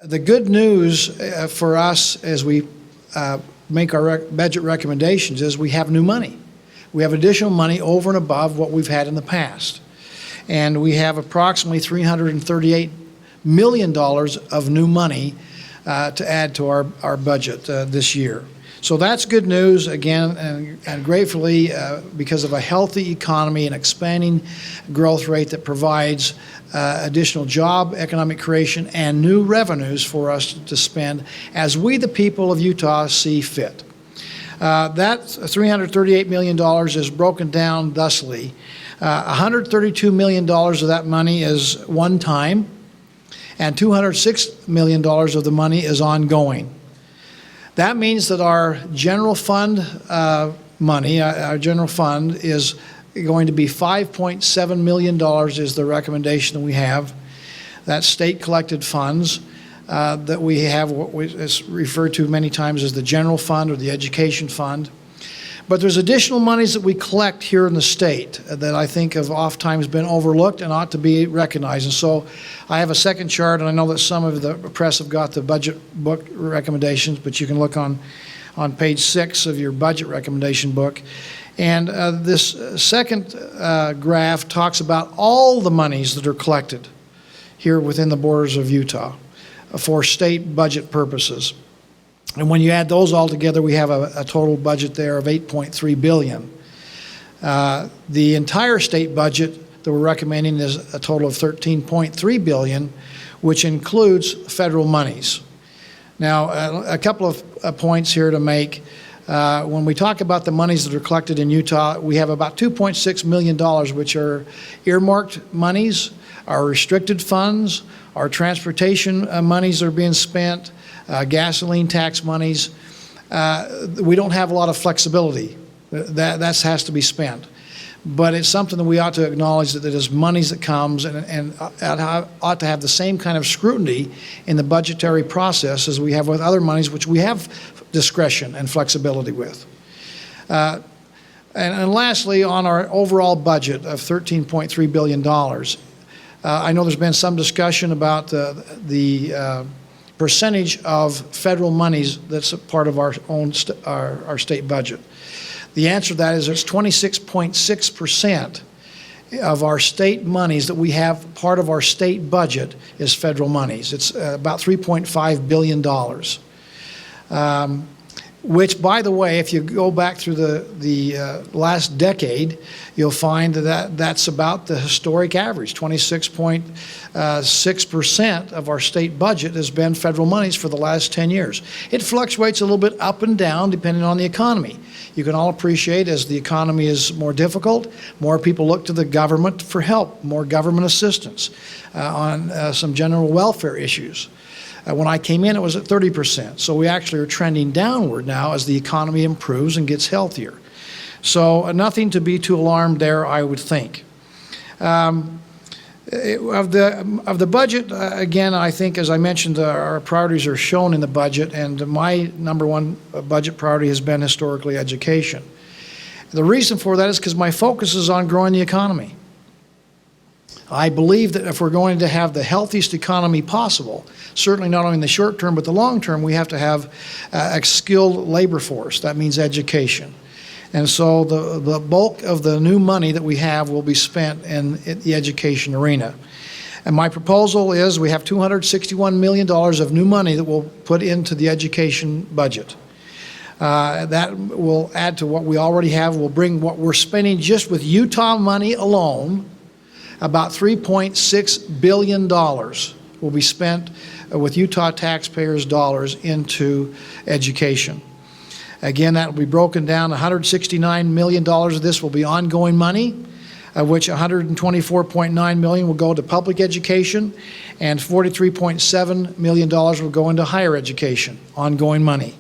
The good news for us as we make our budget recommendations is we have new money. We have additional money over and above what we've had in the past. And we have approximately $338 million of new money to add to our budget this year. So that's good news, again, and gratefully because of a healthy economy and expanding growth rate that provides additional job, economic creation, and new revenues for us to spend as we, the people of Utah, see fit. That $338 million is broken down thusly. $132 million of that money is one time, and $206 million of the money is ongoing. That means that our general fund money, our general fund, is going to be $5.7 million is the recommendation that we have. That's state collected funds that we have, what is referred to many times as the general fund or the education fund. But there's additional monies that we collect here in the state that I think have oftentimes been overlooked and ought to be recognized. And so I have a second chart, and I know that some of the press have got the budget book recommendations, but you can look on page 6 of your budget recommendation book. And this second graph talks about all the monies that are collected here within the borders of Utah for state budget purposes. And when you add those all together, we have a total budget there of $8.3 billion. The entire state budget that we're recommending is a total of $13.3 billion, which includes federal monies. Now, a couple of points here to make. When we talk about the monies that are collected in Utah, we have about $2.6 million, which are earmarked monies, our restricted funds, our transportation monies that are being spent, gasoline tax monies. We don't have a lot of flexibility. That has to be spent. But it's something that we ought to acknowledge that it is monies that comes and ought to have the same kind of scrutiny in the budgetary process as we have with other monies, which we have discretion and flexibility with. And lastly, on our overall budget of $13.3 billion, I know there's been some discussion about the percentage of federal monies that's a part of our own our state budget. The answer to that is it's 26.6% of our state monies that we have part of our state budget is federal monies. It's about $3.5 billion. Which, by the way, if you go back through the last decade, you'll find that that's about the historic average. 26.6% of our state budget has been federal monies for the last 10 years. It fluctuates a little bit up and down depending on the economy. You can all appreciate as the economy is more difficult, more people look to the government for help, more government assistance on some general welfare issues. When I came in, it was at 30%. So we actually are trending downward now as the economy improves and gets healthier. So nothing to be too alarmed there, I would think. Of the budget, again, I think, as I mentioned, our priorities are shown in the budget, and my number one budget priority has been historically education. The reason for that is because my focus is on growing the economy. I believe that if we're going to have the healthiest economy possible, certainly not only in the short term, but the long term, we have to have a skilled labor force. That means education. And so the bulk of the new money that we have will be spent in the education arena. And my proposal is we have $261 million of new money that we'll put into the education budget. That will add to what we already have. We'll bring what we're spending just with Utah money alone. About $3.6 billion will be spent with Utah taxpayers' dollars into education. Again, that will be broken down. $169 million of this will be ongoing money, of which $124.9 million will go to public education, and $43.7 million will go into higher education, ongoing money.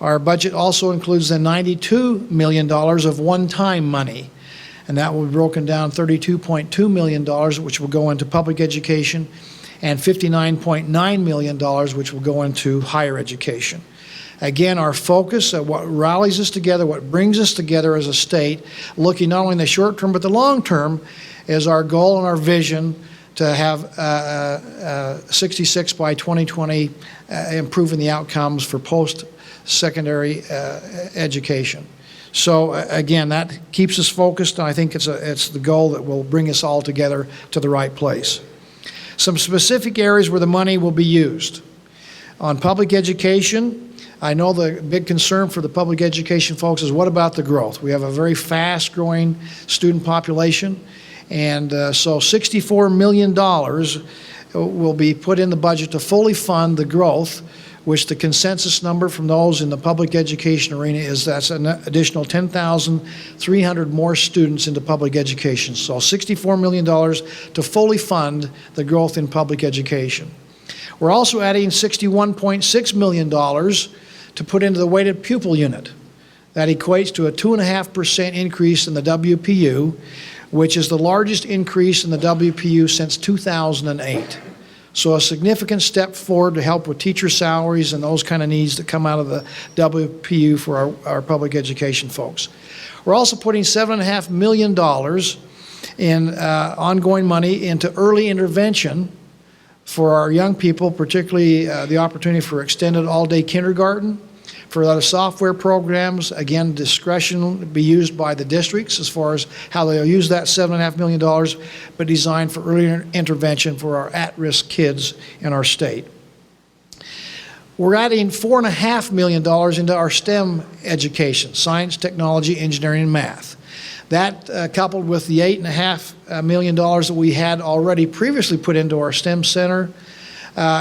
Our budget also includes the $92 million of one-time money, and that will be broken down $32.2 million, which will go into public education, and $59.9 million, which will go into higher education. Again, our focus, what rallies us together, what brings us together as a state, looking not only in the short term but the long term, is our goal and our vision to have 66 by 2020, improving the outcomes for post-secondary education. So again, that keeps us focused, and I think it's the goal that will bring us all together to the right place. Some specific areas where the money will be used. On public education, I know the big concern for the public education folks is what about the growth? We have a very fast-growing student population, and so $64 million will be put in the budget to fully fund the growth, which the consensus number from those in the public education arena is that's an additional 10,300 more students into public education. So $64 million to fully fund the growth in public education. We're also adding $61.6 million to put into the weighted pupil unit. That equates to a 2.5% increase in the WPU, which is the largest increase in the WPU since 2008. So a significant step forward to help with teacher salaries and those kind of needs that come out of the WPU for our public education folks. We're also putting $7.5 million in ongoing money into early intervention for our young people, particularly the opportunity for extended all-day kindergarten. For the software programs, again, discretion will be used by the districts as far as how they'll use that $7.5 million, but designed for early intervention for our at-risk kids in our state. We're adding $4.5 million into our STEM education, science, technology, engineering, and math. That, coupled with the $8.5 million that we had already previously put into our STEM center,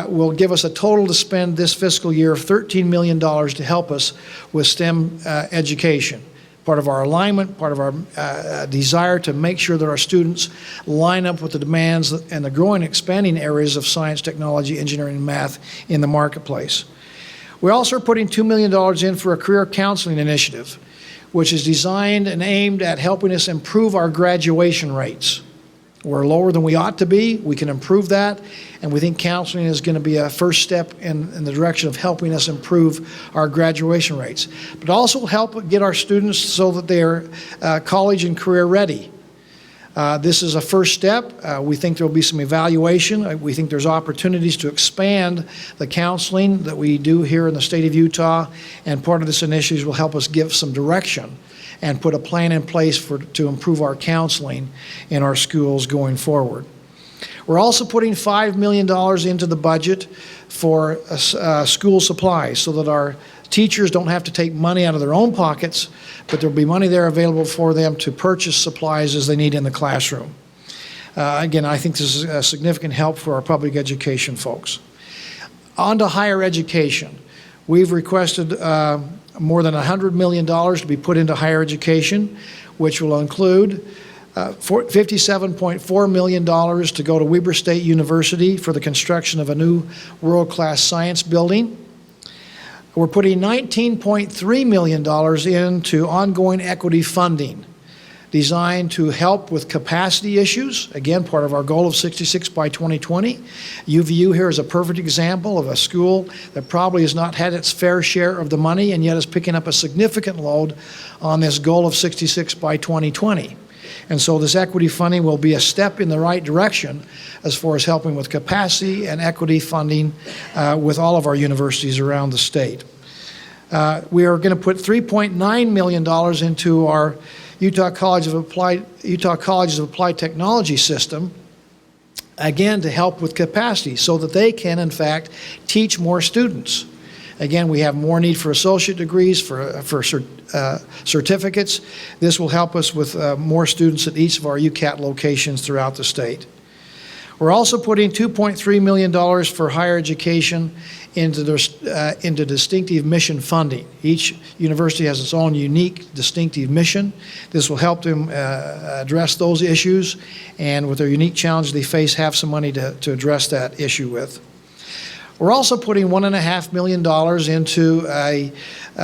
will give us a total to spend this fiscal year of $13 million to help us with STEM education. Part of our alignment, part of our desire to make sure that our students line up with the demands and the growing, expanding areas of science, technology, engineering, and math in the marketplace. We also are putting $2 million in for a career counseling initiative, which is designed and aimed at helping us improve our graduation rates. We're lower than we ought to be. We can improve that, and we think counseling is going to be a first step in the direction of helping us improve our graduation rates, but also help get our students so that they're college and career ready. This is a first step. We think there will be some evaluation. We think there's opportunities to expand the counseling that we do here in the state of Utah, and part of this initiative will help us give some direction and put a plan in place to improve our counseling in our schools going forward. We're also putting $5 million into the budget for school supplies so that our teachers don't have to take money out of their own pockets, but there'll be money there available for them to purchase supplies as they need in the classroom. Again, I think this is a significant help for our public education folks. On to higher education. We've requested more than $100 million to be put into higher education, which will include $57.4 million to go to Weber State University for the construction of a new world-class science building. We're putting $19.3 million into ongoing equity funding designed to help with capacity issues. Again, part of our goal of 66 by 2020. UVU here is a perfect example of a school that probably has not had its fair share of the money and yet is picking up a significant load on this goal of 66 by 2020. And so this equity funding will be a step in the right direction as far as helping with capacity and equity funding with all of our universities around the state. We are going to put $3.9 million into our Utah Colleges of Applied Technology system, again, to help with capacity so that they can, in fact, teach more students. Again, we have more need for associate degrees, for certificates. This will help us with more students at each of our UCAT locations throughout the state. We're also putting $2.3 million for higher education into distinctive mission funding. Each university has its own unique, distinctive mission. This will help them address those issues, and with their unique challenges they face, have some money to address that issue with. We're also putting $1.5 million into a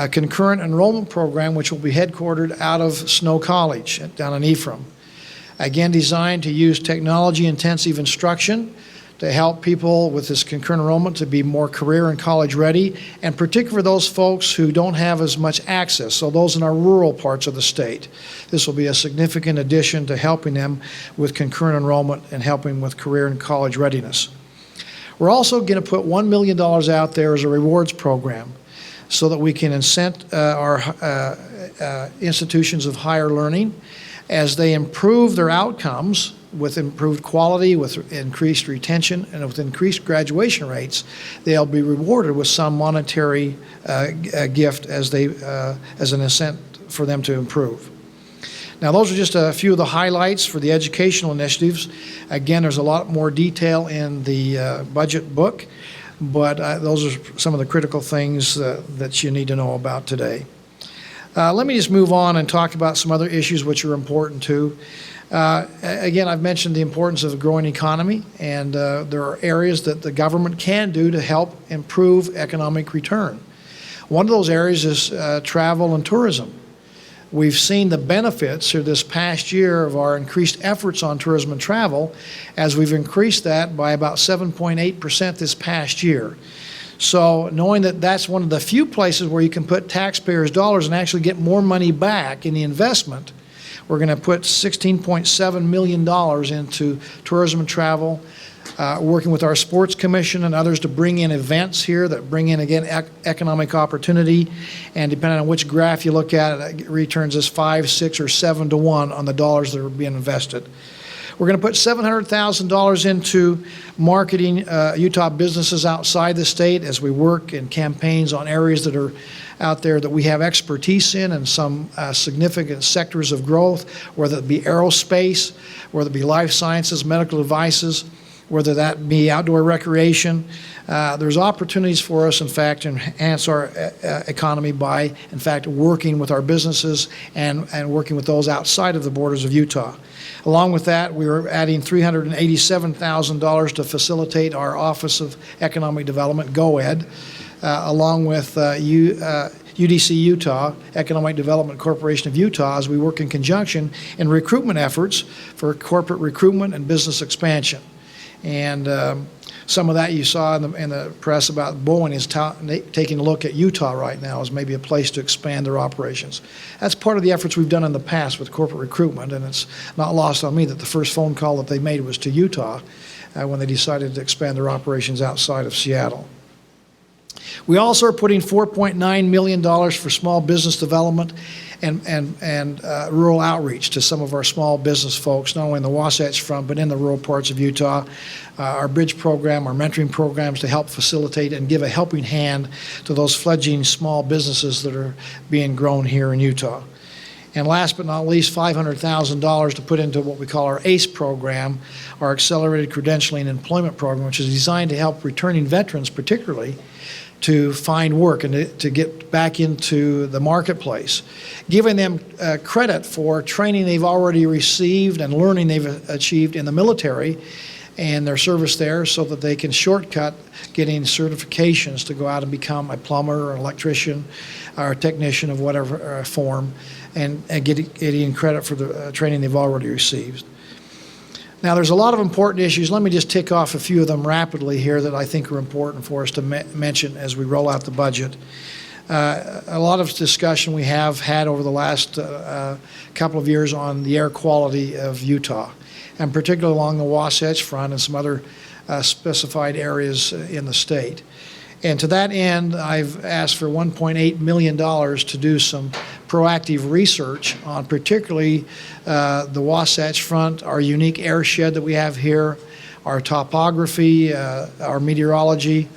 concurrent enrollment program which will be headquartered out of Snow College down in Ephraim. Again, designed to use technology-intensive instruction to help people with this concurrent enrollment to be more career and college ready, and particularly for those folks who don't have as much access, so those in our rural parts of the state. This will be a significant addition to helping them with concurrent enrollment and helping with career and college readiness. We're also going to put $1 million out there as a rewards program so that we can incent our institutions of higher learning as they improve their outcomes with improved quality, with increased retention, and with increased graduation rates. They'll be rewarded with some monetary gift as an incentive for them to improve. Now, those are just a few of the highlights for the educational initiatives. Again, there's a lot more detail in the budget book, but those are some of the critical things that you need to know about today. Let me just move on and talk about some other issues which are important too. Again, I've mentioned the importance of a growing economy, and there are areas that the government can do to help improve economic return. One of those areas is travel and tourism. We've seen the benefits through this past year of our increased efforts on tourism and travel, as we've increased that by about 7.8% this past year. So knowing that that's one of the few places where you can put taxpayers' dollars and actually get more money back in the investment, we're going to put $16.7 million into tourism and travel, working with our Sports Commission and others to bring in events here that bring in, again, economic opportunity. And depending on which graph you look at, it returns us 5, 6, or 7 to 1 on the dollars that are being invested. We're going to put $700,000 into marketing Utah businesses outside the state as we work in campaigns on areas that are out there that we have expertise in and some significant sectors of growth, whether it be aerospace, whether it be life sciences, medical devices, whether that be outdoor recreation. There's opportunities for us, in fact, to enhance our economy by, in fact, working with our businesses and working with those outside of the borders of Utah. Along with that, we are adding $387,000 to facilitate our Office of Economic Development, GOED, along with UDC Utah, Economic Development Corporation of Utah, as we work in conjunction in recruitment efforts for corporate recruitment and business expansion. And some of that you saw in the press about Boeing is taking a look at Utah right now as maybe a place to expand their operations. That's part of the efforts we've done in the past with corporate recruitment, and it's not lost on me that the first phone call that they made was to Utah when they decided to expand their operations outside of Seattle. We also are putting $4.9 million for small business development and rural outreach to some of our small business folks, not only in the Wasatch Front, but in the rural parts of Utah. Our bridge program, our mentoring programs to help facilitate and give a helping hand to those fledgling small businesses that are being grown here in Utah. And last but not least, $500,000 to put into what we call our ACE program, our Accelerated Credentialing and Employment Program, which is designed to help returning veterans particularly to find work and to get back into the marketplace, giving them credit for training they've already received and learning they've achieved in the military and their service there, so that they can shortcut getting certifications to go out and become a plumber or an electrician or a technician of whatever form, and getting credit for the training they've already received. Now, there's a lot of important issues. Let me just tick off a few of them rapidly here that I think are important for us to mention as we roll out the budget. A lot of discussion we have had over the last couple of years on the air quality of Utah, and particularly along the Wasatch Front and some other specified areas in the state. And to that end, I've asked for $1.8 million to do some proactive research on particularly the Wasatch Front, our unique air shed that we have here, our topography, our meteorology,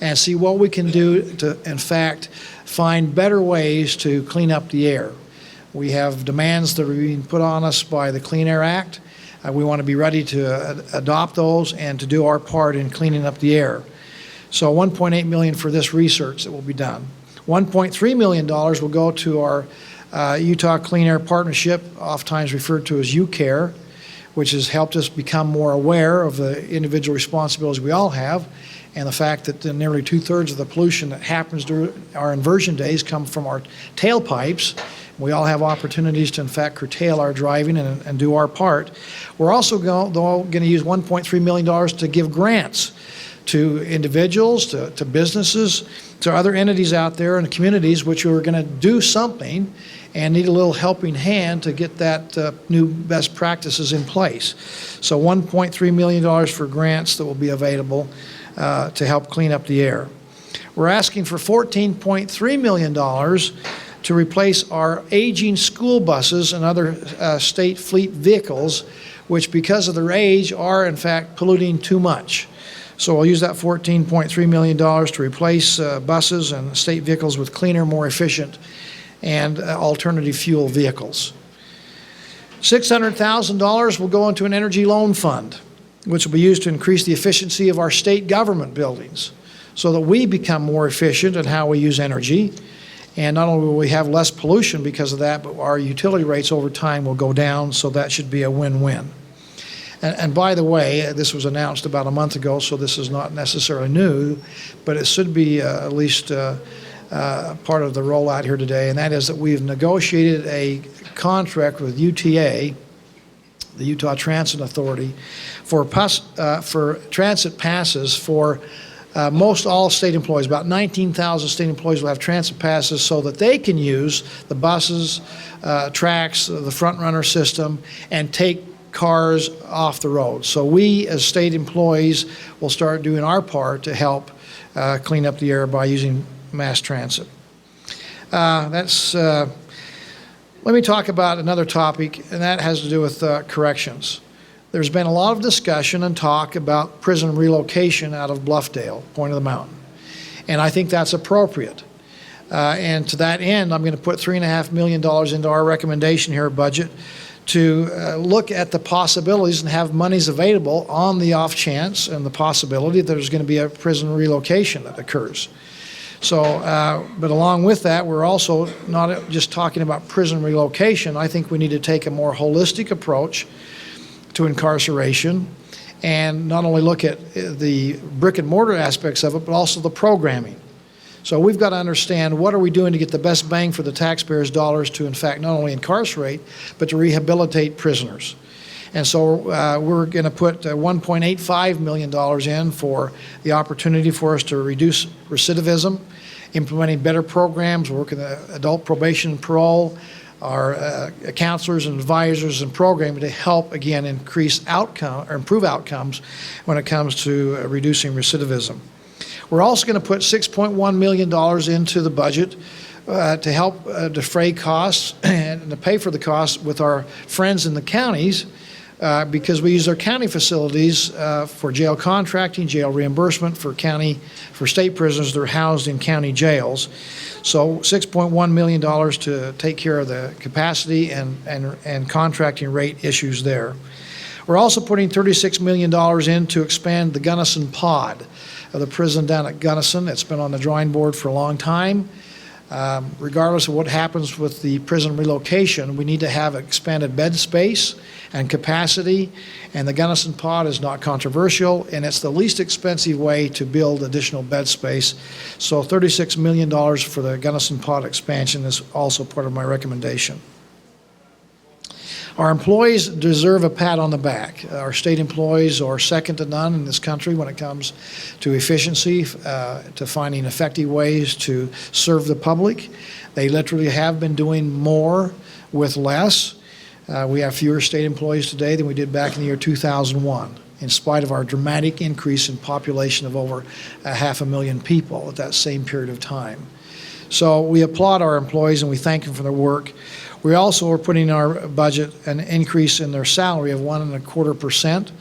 and see what we can do to, in fact, find better ways to clean up the air. We have demands that are being put on us by the Clean Air Act. We want to be ready to adopt those and to do our part in cleaning up the air. So $1.8 million for this research that will be done. $1.3 million will go to our Utah Clean Air Partnership, oftentimes referred to as UCARE, which has helped us become more aware of the individual responsibilities we all have, and the fact that nearly 2/3 of the pollution that happens during our inversion days come from our tailpipes. We all have opportunities to, in fact, curtail our driving and do our part. We're also going to use $1.3 million to give grants to individuals, to businesses, to other entities out there in the communities which are going to do something and need a little helping hand to get that new best practices in place. So $1.3 million for grants that will be available to help clean up the air. We're asking for $14.3 million to replace our aging school buses and other state fleet vehicles, which because of their age are in fact polluting too much. So we'll use that $14.3 million to replace buses and state vehicles with cleaner, more efficient, and alternative fuel vehicles. $600,000 will go into an energy loan fund, which will be used to increase the efficiency of our state government buildings so that we become more efficient in how we use energy. And not only will we have less pollution because of that, but our utility rates over time will go down, so that should be a win-win. And by the way, this was announced about a month ago, so this is not necessarily new, but it should be at least part of the rollout here today, and that is that we've negotiated a contract with UTA, the Utah Transit Authority, for transit passes for most all state employees. About 19,000 state employees will have transit passes so that they can use the buses, tracks, the front runner system, and take cars off the road. So we as state employees will start doing our part to help clean up the air by using mass transit. Let me talk about another topic, and that has to do with corrections. There's been a lot of discussion and talk about prison relocation out of Bluffdale, Point of the Mountain, and I think that's appropriate. And to that end, I'm going to put $3.5 million into our recommendation here budget to look at the possibilities and have monies available on the off chance and the possibility that there's going to be a prison relocation that occurs. So, but along with that, we're also not just talking about prison relocation. I think we need to take a more holistic approach to incarceration and not only look at the brick and mortar aspects of it, but also the programming. So we've got to understand what are we doing to get the best bang for the taxpayers' dollars to, in fact, not only incarcerate, but to rehabilitate prisoners. And so we're going to put $1.85 million in for the opportunity for us to reduce recidivism, implementing better programs, working with adult probation and parole, our counselors and advisors and programming to help, again, increase outcome or improve outcomes when it comes to reducing recidivism. We're also going to put $6.1 million into the budget to help defray costs and to pay for the costs with our friends in the counties because we use our county facilities for jail contracting, jail reimbursement for state prisoners that are housed in county jails. So $6.1 million to take care of the capacity and contracting rate issues there. We're also putting $36 million in to expand the Gunnison pod of the prison down at Gunnison. It's been on the drawing board for a long time. Regardless of what happens with the prison relocation, we need to have expanded bed space and capacity, and the Gunnison pod is not controversial, and it's the least expensive way to build additional bed space. So $36 million for the Gunnison pod expansion is also part of my recommendation. Our employees deserve a pat on the back. Our state employees are second to none in this country when it comes to efficiency, to finding effective ways to serve the public. They literally have been doing more with less. We have fewer state employees today than we did back in the year 2001, in spite of our dramatic increase in population of over 500,000 people at that same period of time. So we applaud our employees and we thank them for their work. We also are putting in our budget an increase in their salary of 1.25%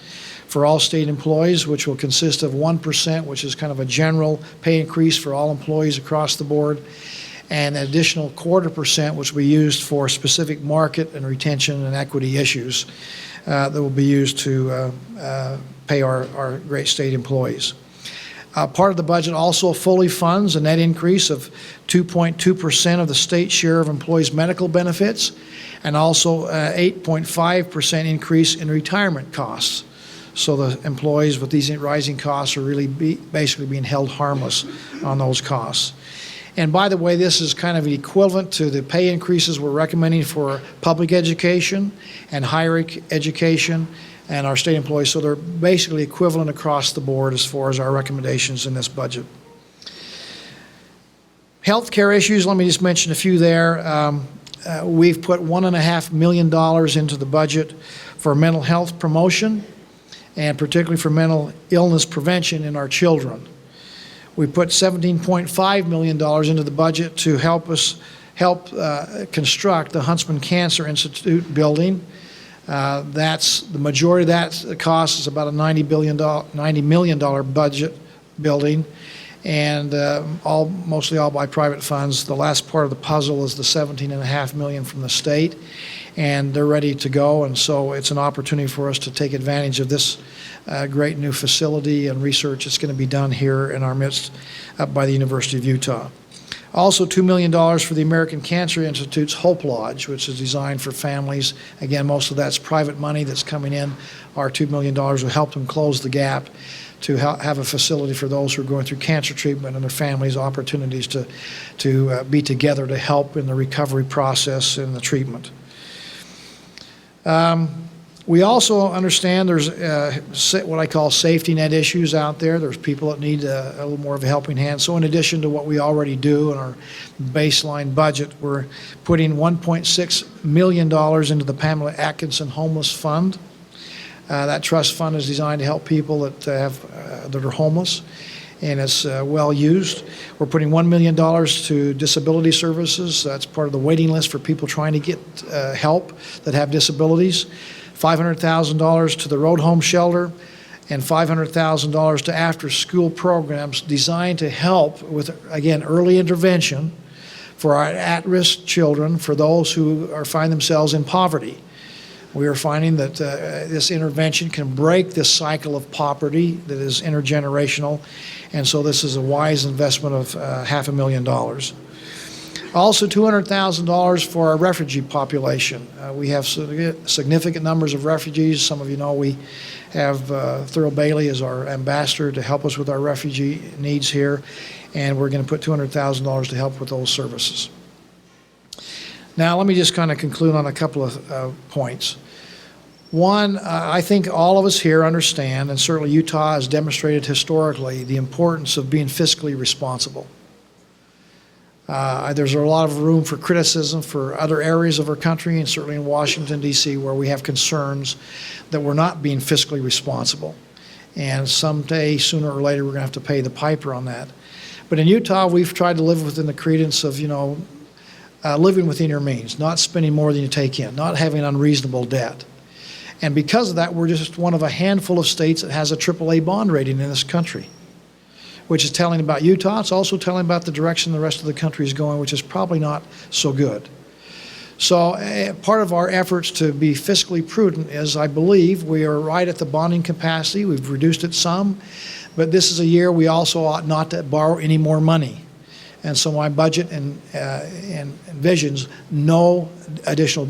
for all state employees, which will consist of 1%, which is kind of a general pay increase for all employees across the board, and an additional 0.25%, which will be used for specific market and retention and equity issues that will be used to pay our great state employees. Part of the budget also fully funds a net increase of 2.2% of the state share of employees' medical benefits, and also 8.5% increase in retirement costs. So the employees with these rising costs are really basically being held harmless on those costs. And by the way, this is kind of equivalent to the pay increases we're recommending for public education and higher education and our state employees. So they're basically equivalent across the board as far as our recommendations in this budget. Healthcare issues, let me just mention a few there. We've put $1.5 million into the budget for mental health promotion and particularly for mental illness prevention in our children. We put $17.5 million into the budget to help construct the Huntsman Cancer Institute building. That's the majority of that cost is about a $90 million budget building, and mostly all by private funds. The last part of the puzzle is the $17.5 million from the state, and they're ready to go. And so it's an opportunity for us to take advantage of this great new facility and research that's going to be done here in our midst up by the University of Utah. Also $2 million for the American Cancer Institute's Hope Lodge, which is designed for families. Again, most of that's private money that's coming in. Our $2 million will help them close the gap to have a facility for those who are going through cancer treatment and their families, opportunities to be together to help in the recovery process and the treatment. We also understand there's what I call safety net issues out there. There's people that need a little more of a helping hand. So in addition to what we already do in our baseline budget, we're putting $1.6 million into the Pamela Atkinson Homeless Fund. That trust fund is designed to help people that are homeless, and it's well used. We're putting $1 million to disability services. That's part of the waiting list for people trying to get help that have disabilities. $500,000 to the Road Home Shelter, and $500,000 to after-school programs designed to help with, again, early intervention for our at-risk children, for those who find themselves in poverty. We are finding that this intervention can break this cycle of poverty that is intergenerational, and so this is a wise investment of $500,000. Also $200,000 for our refugee population. We have significant numbers of refugees. Some of you know we have Thurl Bailey as our ambassador to help us with our refugee needs here, and we're going to put $200,000 to help with those services. Now let me just kind of conclude on a couple of points. One, I think all of us here understand, and certainly Utah has demonstrated historically, the importance of being fiscally responsible. There's a lot of room for criticism for other areas of our country, and certainly in Washington, D.C., where we have concerns that we're not being fiscally responsible. And someday, sooner or later, we're going to have to pay the piper on that. But in Utah, we've tried to live within the credence of, living within your means, not spending more than you take in, not having unreasonable debt. And because of that, we're just one of a handful of states that has a AAA bond rating in this country, which is telling about Utah. It's also telling about the direction the rest of the country is going, which is probably not so good. So part of our efforts to be fiscally prudent is, I believe, we are right at the bonding capacity. We've reduced it some, but this is a year we also ought not to borrow any more money. And so my budget envisions no additional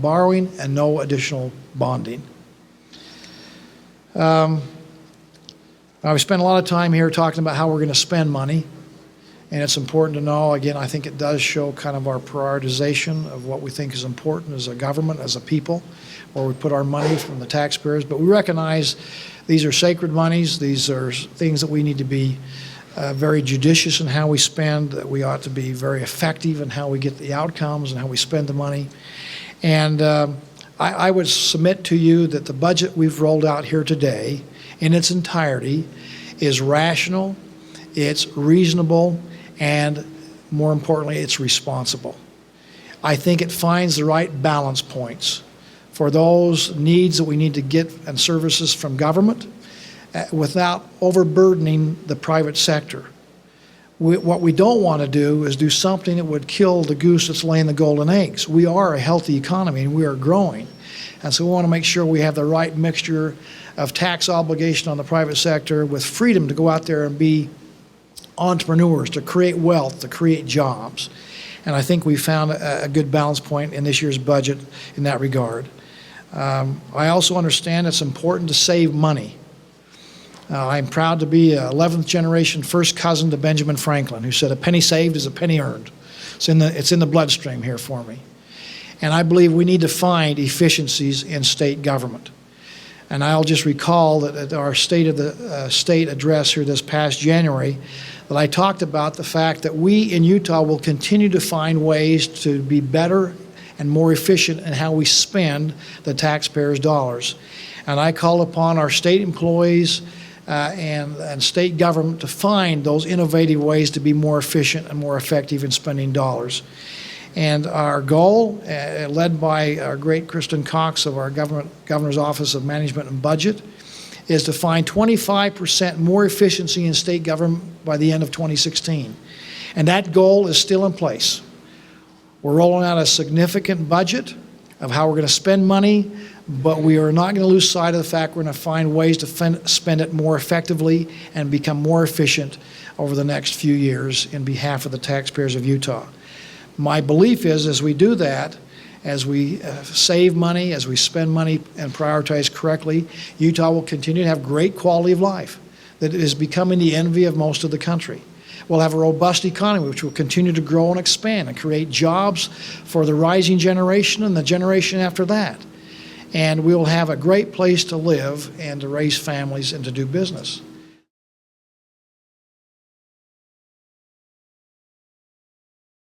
borrowing and no additional bonding. Now, we spent a lot of time here talking about how we're going to spend money, and it's important to know, again, I think it does show kind of our prioritization of what we think is important as a government, as a people, where we put our money from the taxpayers. But we recognize these are sacred monies. These are things that we need to be very judicious in how we spend, that we ought to be very effective in how we get the outcomes and how we spend the money. And I would submit to you that the budget we've rolled out here today in its entirety is rational, it's reasonable, and more importantly, it's responsible. I think it finds the right balance points for those needs that we need to get and services from government without overburdening the private sector. What we don't want to do is do something that would kill the goose that's laying the golden eggs. We are a healthy economy and we are growing. And so we want to make sure we have the right mixture of tax obligation on the private sector with freedom to go out there and be entrepreneurs, to create wealth, to create jobs. And I think we found a good balance point in this year's budget in that regard. I also understand it's important to save money. I'm proud to be an 11th generation first cousin to Benjamin Franklin, who said, "A penny saved is a penny earned." It's in the bloodstream here for me. And I believe we need to find efficiencies in state government. And I'll just recall that at our State of the State address here this past January, that I talked about the fact that we in Utah will continue to find ways to be better and more efficient in how we spend the taxpayers' dollars. And I call upon our state employees and state government to find those innovative ways to be more efficient and more effective in spending dollars. And our goal, led by our great Kristen Cox of our Governor's Office of Management and Budget, is to find 25% more efficiency in state government by the end of 2016. And that goal is still in place. We're rolling out a significant budget of how we're going to spend money, but we are not going to lose sight of the fact we're going to find ways to spend it more effectively and become more efficient over the next few years in behalf of the taxpayers of Utah. My belief is, as we do that, as we save money, as we spend money and prioritize correctly, Utah will continue to have great quality of life that is becoming the envy of most of the country. We'll have a robust economy which will continue to grow and expand and create jobs for the rising generation and the generation after that. And we will have a great place to live and to raise families and to do business.